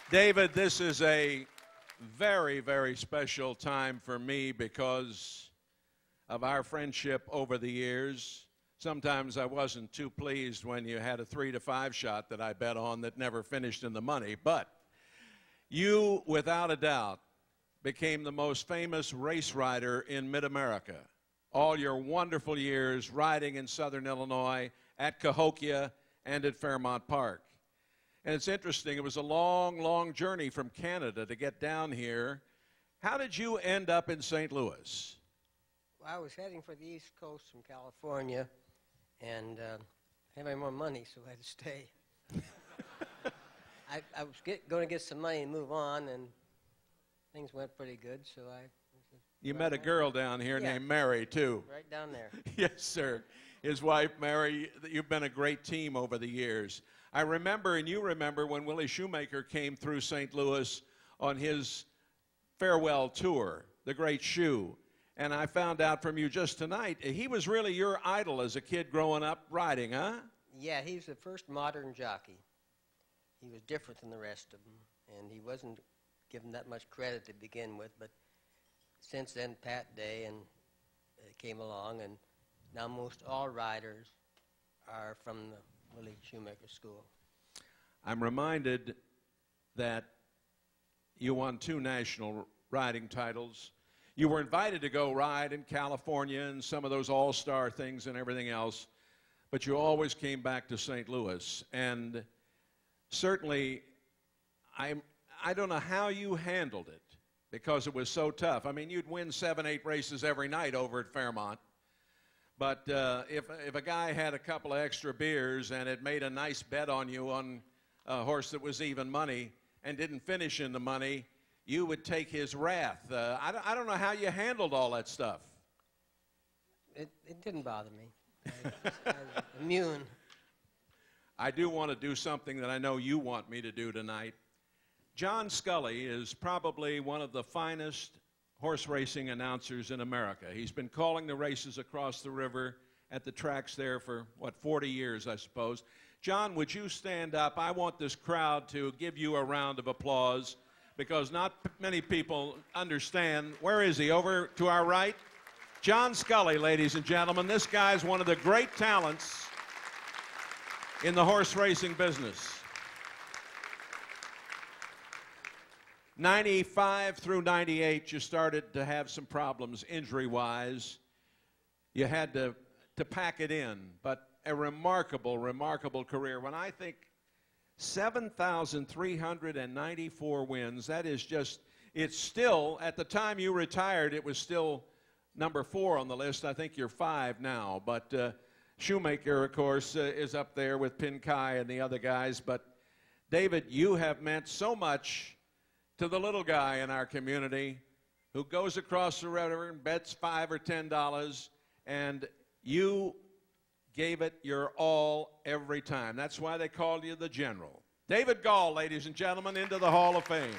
David, this is a very, very special time for me because of our friendship over the years. Sometimes I wasn't too pleased when you had a 3-to-5 shot that I bet on that never finished in the money, but you, without a doubt, became the most famous race rider in mid-America. All your wonderful years riding in Southern Illinois, at Cahokia, and at Fairmount Park. And it's interesting, it was a long, long journey from Canada to get down here. How did you end up in St. Louis? Well, I was heading for the East Coast from California, and having more money, so I had to stay. I was going to get some money and move on, and things went pretty good, so I... You met a girl down here named Mary, too. Right down there. Yes, sir. His wife, Mary, you've been a great team over the years. I remember, and you remember, when Willie Shoemaker came through St. Louis on his farewell tour, the Great Shoe. And I found out from you just tonight, he was really your idol as a kid growing up riding, huh? Yeah, he was the first modern jockey. He was different than the rest of them, and he wasn't given that much credit to begin with, but since then, Pat Day and came along, and now most all riders are from the Willie Shoemaker School. I'm reminded that you won 2 national riding titles. You were invited to go ride in California and some of those all-star things and everything else, but you always came back to St. Louis. And certainly, I don't know how you handled it because it was so tough. I mean, you'd win 7, 8 races every night over at Fairmount. But if a guy had a couple of extra beers and had made a nice bet on you on a horse that was even money and didn't finish in the money, you would take his wrath. I don't know how you handled all that stuff. It didn't bother me. I was immune. I do want to do something that I know you want me to do tonight. John Scully is probably one of the finest horse racing announcers in America. He's been calling the races across the river at the tracks there for, what, 40 years, I suppose. John, would you stand up? I want this crowd to give you a round of applause because not many people understand. Where is he? Over to our right? John Scully, ladies and gentlemen. This guy's one of the great talents in the horse racing business. 95 through 98, you started to have some problems injury-wise. You had to pack it in, but a remarkable, remarkable career. When I think 7,394 wins, that is just, it's still, at the time you retired, it was still number 4 on the list. I think you're 5 now, but Shoemaker, of course, is up there with Pinkai and the other guys. But, David, you have meant so much to the little guy in our community who goes across the river and bets $5 or $10, and you gave it your all every time. That's why they called you the General. David Gall, ladies and gentlemen, into the Hall of Fame.